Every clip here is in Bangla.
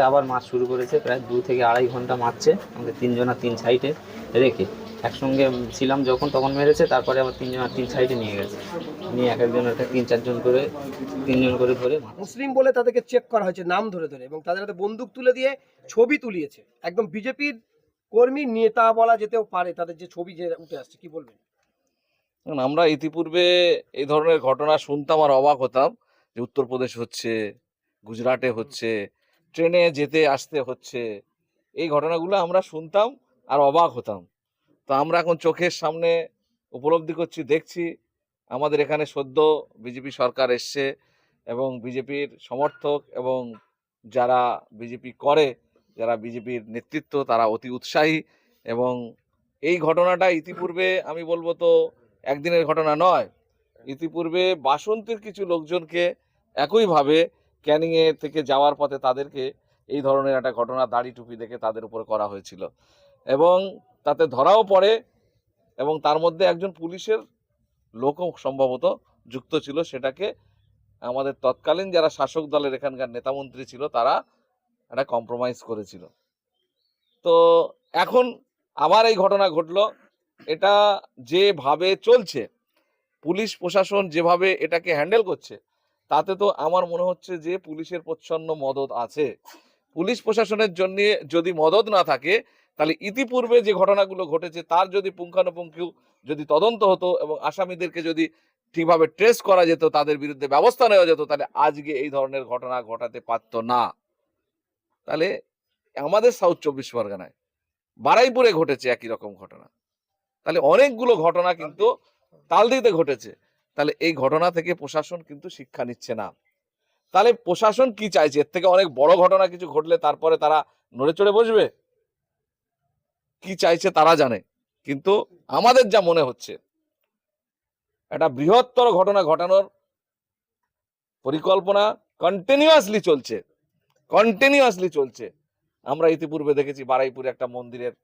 আবার মাছ শুরু করেছে, প্রায় 2 থেকে আড়াই ঘন্টা মারছে আমাদের তিনজনা তিন সাইডে রেখে। একসঙ্গে ছিলাম যখন তখন মেরেছে, তারপরে আবার তিনজনা তিন সাইডে নিয়ে গেছে, নিয়ে এক একজনের 3-4 জন করে 3 জন করে ধরে মুসলিম বলে তাদেরকে চেক করা হয়েছে নাম ধরে ধরে, এবং তাদের হাতে বন্দুক তুলে দিয়ে ছবি তুলিয়েছে। একদম বিজেপির কর্মী নেতা বলা যেতেও পারে, তাদের যে ছবি যে উঠে আসছে, কি বলবেন? আমরা ইতিপূর্বে এই ধরনের ঘটনা শুনতাম আর অবাক হতাম যে উত্তরপ্রদেশ হচ্ছে, গুজরাটে হচ্ছে, ট্রেনে যেতে আসতে হচ্ছে। এই ঘটনাগুলো আমরা শুনতাম আর অবাক হতাম। তো আমরা এখন চোখের সামনে উপলব্ধি করছি, দেখছি আমাদের এখানে সদ্য বিজেপি সরকার এসছে এবং বিজেপির সমর্থক এবং যারা বিজেপি করে, যারা বিজেপির নেতৃত্ব, তারা অতি উৎসাহী। এবং এই ঘটনাটা ইতিপূর্বে আমি বলবো তো একদিনের ঘটনা নয়। ইতিপূর্বে বাসন্তীর কিছু লোকজনকে একইভাবে ক্যানিংয়ে থেকে যাওয়ার পথে তাদেরকে এই ধরনের একটা ঘটনা দাড়ি টুপি দেখে তাদের উপরে করা হয়েছিল এবং তাতে ধরাও পড়ে, এবং তার মধ্যে একজন পুলিশের লোকও সম্ভবত যুক্ত ছিল। সেটাকে আমাদের তৎকালীন যারা শাসক দলের এখানকার নেতামন্ত্রী ছিল তারা একটা কম্প্রোমাইজ করেছিল। তো এখন আবার এই ঘটনা ঘটলো। এটা যেভাবে চলছে, পুলিশ প্রশাসন যেভাবে এটাকে হ্যান্ডেল করছে, তাতে তো আমার মনে হচ্ছে যে পুলিশের প্রচ্ছন্ন মদত আছে। পুলিশ প্রশাসনের জন্য যদি মদত না থাকে, তাহলে ইতিপূর্বে যে ঘটনাগুলো ঘটেছে তার যদি পুঙ্খানুপুঙ্খ যদি তদন্ত হতো এবং আসামিদেরকে যদি ঠিকভাবে ট্রেস করা যেত, তাদের বিরুদ্ধে ব্যবস্থা নেওয়া যেত, তাহলে আজকে এই ধরনের ঘটনা ঘটাতে পারত না। তাহলে আমাদের সাউথ 24 পরগনায় বারুইপুরে ঘটেছে একই রকম ঘটনা, তাহলে অনেকগুলো ঘটনা কিন্তু তালদিতে ঘটেছে। তাহলে এই ঘটনা থেকে প্রশাসন কিন্তু শিক্ষা নিচ্ছে না। তাহলে প্রশাসন কি চাইছে? এর থেকে অনেক বড় ঘটনা কিছু ঘটলে তারপরে তারা নড়ে চড়ে বসবে? কি চাইছে তারা জানে। কিন্তু আমাদের যা মনে হচ্ছে, একটা বৃহত্তর ঘটনা ঘটানোর পরিকল্পনা কন্টিনিউয়াসলি চলছে। আমরা ইতিপূর্বে দেখেছি বারুইপুরে একটা মন্দিরের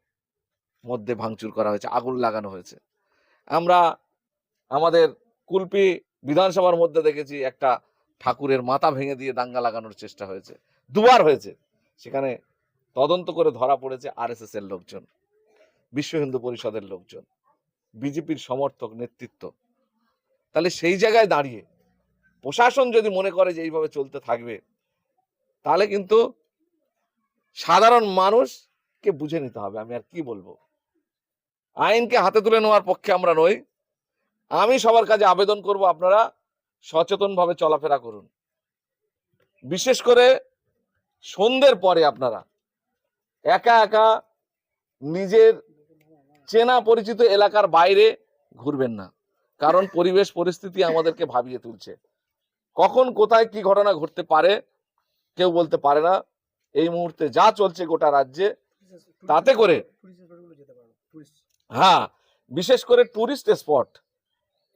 মধ্যে ভাঙচুর করা হয়েছে, আগুন লাগানো হয়েছে। আমরা আমাদের কুলপি বিধানসভার মধ্যে দেখেছি একটা ঠাকুরের মাথা ভেঙে দিয়ে দাঙ্গা লাগানোর চেষ্টা হয়েছে, দুবার হয়েছে। সেখানে তদন্ত করে ধরা পড়েছে আরএসএস এর লোকজন, বিশ্ব হিন্দু পরিষদের লোকজন, বিজেপির সমর্থক নেতৃত্ব। তাহলে সেই জায়গায় দাঁড়িয়ে প্রশাসন যদি মনে করে যে এইভাবে চলতে থাকবে, তাহলে কিন্তু সাধারণ মানুষকে বুঝে নিতে হবে। আমি আর কি বলবো, আইনকে হাতে তুলে নেওয়ার পক্ষে আমরা নই। আমি সবার কাছে আবেদন করব, আপনারা সচেতনভাবে চলাফেরা করুন। বিশেষ করে সন্ধ্যের পরে আপনারা একা একা নিজের চেনা পরিচিত এলাকার বাইরে ঘুরবেন না, কারণ পরিবেশ পরিস্থিতি আমাদেরকে ভাবিয়ে তুলছে। কখন কোথায় কি ঘটনা ঘটতে পারে কেউ বলতে পারে না। এই মুহূর্তে যা চলছে গোটা রাজ্যে, তাতে করে বিশেষ করে টুরিস্ট স্পট,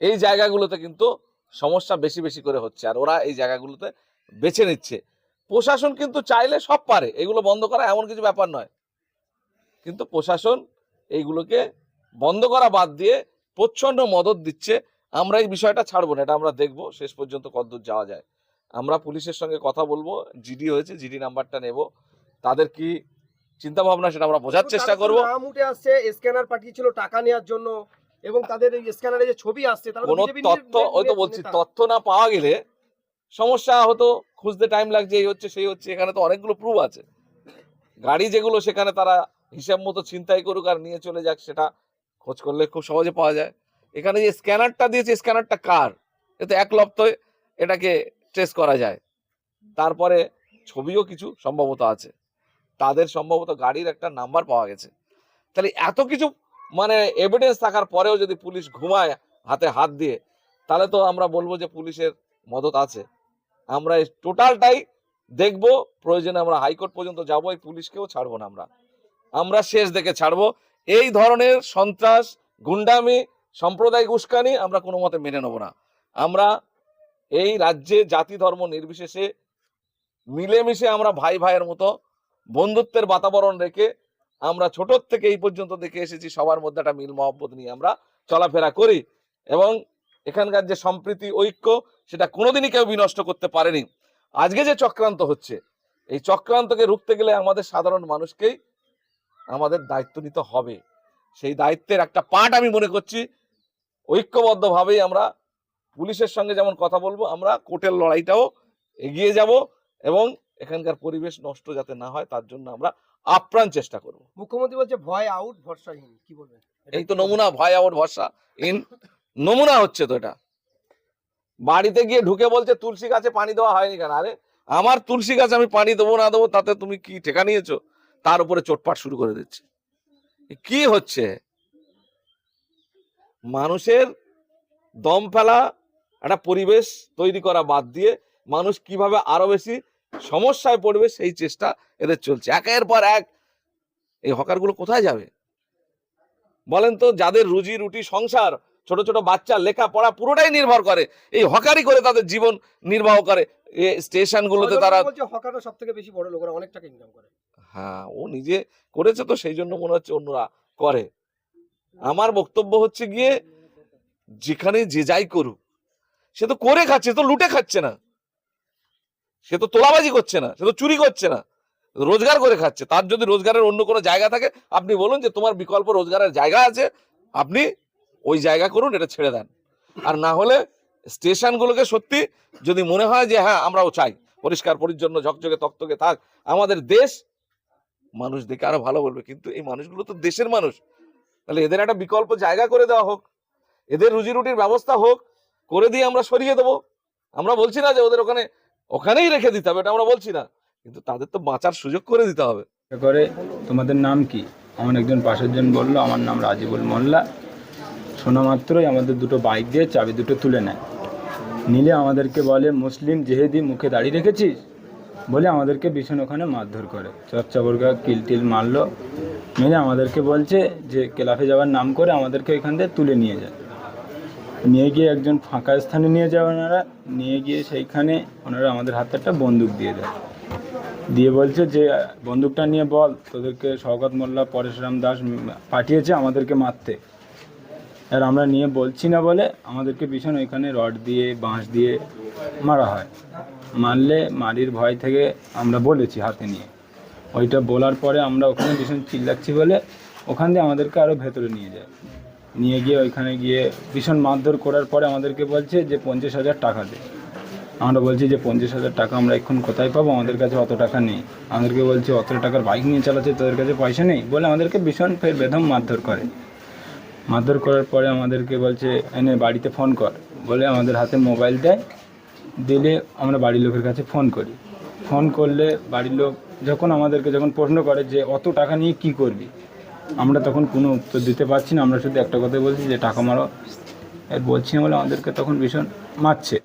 এই জায়গাগুলোতে কিন্তু সমস্যা বেশি বেশি করে হচ্ছে, আর ওরা এই জায়গাগুলোতে বেছে নিচ্ছে। প্রশাসন কিন্তু চাইলে সব পারে এগুলো বন্ধ করা, এমন কিছু ব্যাপার নয়, কিন্তু প্রশাসন এইগুলোকে বন্ধ করা বাদ দিয়ে প্রচ্ছন্ন মদত দিচ্ছে। আমরা এই বিষয়টা ছাড়বো না, এটা আমরা দেখবো শেষ পর্যন্ত কতদূর যাওয়া যায়। আমরা পুলিশের সঙ্গে কথা বলবো, জিডি হয়েছে, জিডি নাম্বারটা নেব, তাদের কি চিন্তা ভাবনা সেটা আমরা বোঝার চেষ্টা করবো। নাম উঠে আসছে, স্ক্যানার পাঠিয়েছিল টাকা নেওয়ার জন্য, এবং তাদের এই স্ক্যানারে যে ছবি আসছে, কোনো তথ্য, ওই তো বলছি, তথ্য না পাওয়া গেলে সমস্যা হতো, খুঁজতে টাইম লাগছে, এই হচ্ছে সেই হচ্ছে। এখানে তো অনেকগুলো প্রুফ আছে। গাড়ি যেগুলো সেখানে তারা হিসাব মতো ছিনতাই করুক আর নিয়ে চলে যাক, সেটা খোঁজ করলে খুব সহজে পাওয়া যায়। এখানে যে স্ক্যানারটা দিয়েছে, স্ক্যানারটা কার, এতে এক লপ্তাহে এটাকে ট্রেস করা যায়। তারপরে ছবিও কিছু সম্ভবত আছে, তাদের সম্ভবত গাড়ির একটা নাম্বার পাওয়া গেছে। তাহলে এত কিছু মানে এভিডেন্স থাকার পরেও যদি পুলিশ ঘুমায় হাতে হাত দিয়ে, তাহলে তো আমরা বলবো যে পুলিশের মদত আছে। আমরা এই টোটালটাই দেখবো, প্রয়োজনে আমরা হাইকোর্ট পর্যন্ত যাবো, এই পুলিশকেও ছাড়বো না। আমরা শেষ দেখে ছাড়বো। এই ধরনের সন্ত্রাস, গুন্ডামি, সাম্প্রদায়িক উস্কানি আমরা কোনো মতে মেনে নেব না। আমরা এই রাজ্যে জাতি ধর্ম নির্বিশেষে মিলেমিশে আমরা ভাই ভাইয়ের মতো বন্ধুত্বের বাতাবরণ রেখে আমরা ছোট থেকে এই পর্যন্ত দেখে এসেছি, সবার মধ্যে একটা মিল মহব্বত নিয়ে আমরা চলাফেরা করি, এবং এখানকার যে সম্প্রীতি ঐক্য সেটা কোনোদিনই কেউ বিনষ্ট করতে পারেনি। আজকে যে চক্রান্ত হচ্ছে, এই চক্রান্তকে রুখতে গেলে আমাদের সাধারণ মানুষকেই আমাদের দায়িত্ব নিতে হবে। সেই দায়িত্বের একটা পার্ট আমি মনে করছি ঐক্যবদ্ধভাবেই আমরা পুলিশের সঙ্গে যেমন কথা বলবো, আমরা কোর্টের লড়াইটাও এগিয়ে যাব এবং এখানকার পরিবেশ নষ্ট যাতে না হয় তার জন্য আমরা আপ্রাণ চেষ্টা করব। মুখ্যমন্ত্রী বলছে ভয় আউট ভরসাহীন, কি বলবেন? এই তো নমুনা, ভয় আউট ভরসা ইন নমুনা হচ্ছে তো এটা। বাড়িতে গিয়ে ঢুকে বলছে তুলসী গাছে পানি দেওয়া হয়নি কেন? আরে আমার তুলসী গাছে আমি পানি দেবো না দেবো তাতে তুমি কি ঠেকা নিয়েছো? তার উপরে চোটপাট শুরু করে দিচ্ছে। কি হচ্ছে? মানুষের দম ফেলা একটা পরিবেশ তৈরি করা বাদ দিয়ে মানুষ কিভাবে আরো বেশি সমস্যায় পড়বে সেই চেষ্টা এদের চলছে একের পর এক। এই হকারগুলো কোথায় যাবে বলেন তো? যাদের রুজি রুটি সংসার, ছোট ছোট বাচ্চা লেখাপড়া পুরোটাই নির্ভর করে এই হকারি করে, তাদের জীবন নির্বাহ করে। স্টেশনগুলোতে তারা বলছে হকাররা সবথেকে বেশি বড় লোক, ওরা অনেক টাকা ইনকাম করে। হ্যাঁ, ও নিজে করেছে তো সেই জন্য মনে হচ্ছে অন্যরা করে। আমার বক্তব্য হচ্ছে গিয়ে যেখানে যে যাই করুক, সে তো করে খাচ্ছে, তো লুটে খাচ্ছে না, সে তো তোলাবাজি করছে না, সে তো চুরি করছে না, রোজগার করে খাচ্ছে। তার যদি রোজগারের অন্য কোনো জায়গা থাকে, আপনি বলুন যে তোমার বিকল্প রোজগারের জায়গা আছে, আপনি ওই জায়গা করুন, এটা ছেড়ে দেন। আর না হলে স্টেশনগুলোকে সত্যি যদি মনে হয় যে হ্যাঁ আমরাও চাই পরিষ্কার পরিচ্ছন্ন ঝকঝকে তকতকে থাক আমাদের দেশ, মানুষ দেখে আরো ভালো বলবে। কিন্তু এই মানুষগুলো তো দেশের মানুষ, তাহলে এদের একটা বিকল্প জায়গা করে দেওয়া হোক, এদের রুজি রুটির ব্যবস্থা হোক, করে দিয়ে আমরা সরিয়ে দেবো। আমরা বলছি না যে ওদের ওখানেই রেখে দিতে হবে, এটা আমরা বলছি না, কিন্তু তাদের তো বাঁচার সুযোগ করে দিতে হবে। করে তোমাদের নাম কি? আমার একজন পাশের জন বললো আমার নাম রাজিবুল মোল্লা। শোনা মাত্রই আমাদের দুটো বাইক দিয়ে চাবি দুটো তুলে নেয়, নিলে আমাদেরকে বলে মুসলিম জেহেদি মুখে দাঁড়িয়ে রেখেছিস বলে আমাদেরকে ভীষণ ওখানে মারধর করে, চচ্চাবর্গা কিলটিল মারলো, মেরে আমাদেরকে বলছে যে ক্লাবে যাওয়ার নাম করে আমাদেরকে ওইখান থেকে তুলে নিয়ে যায়। নিয়ে গিয়ে একজন ফাঁকা স্থানে নিয়ে যায় ওনারা, নিয়ে গিয়ে সেইখানে ওনারা আমাদের হাতে একটা বন্দুক দিয়ে দেয়, দিয়ে বলছে যে বন্দুকটা নিয়ে বল তোদেরকে শওকত মোল্লা পরেশরাম দাস পাঠিয়েছে আমাদেরকে মারতে। আর আমরা নিয়ে বলছি না বলে আমাদেরকে ভীষণ ওইখানে রড দিয়ে বাঁশ দিয়ে মারা হয়। মারলে মারির ভয় থেকে আমরা বলেছি হাতে নিয়ে, ওইটা বলার পরে আমরা ওখানে ভীষণ চিল্লাচ্ছি বলে ওখান দিয়ে আমাদেরকে আরও ভেতরে নিয়ে যায়। নিয়ে গিয়ে ওইখানে গিয়ে ভীষণ মারধর করার পরে আমাদেরকে বলছে যে 50,000 টাকা দে। আমরা বলছি যে 50,000 টাকা আমরা এখন কোথায় পাবো, আমাদের কাছে অত টাকা নেই। আমাদেরকে বলছে অত টাকার বাইক নিয়ে চালাচ্ছে, তোদের কাছে পয়সা নেই বলে আমাদেরকে ভীষণ ফের বেদম মারধর করে। মারধর করার পরে আমাদেরকে বলছে এনে বাড়িতে ফোন কর বলে আমাদের হাতে মোবাইল দেয়, দিলে আমরা বাড়ির লোকের কাছে ফোন করি। ফোন করলে বাড়ির লোক যখন প্রশ্ন করে যে অত টাকা নিয়ে কি করবি, আমরা তখন কোনো উত্তর দিতে পারছি না। আমরা শুধু একটা কথা বলছি যে টাকা মারো, বলছি না বলে আমাদেরকে তখন ভীষণ মারছে।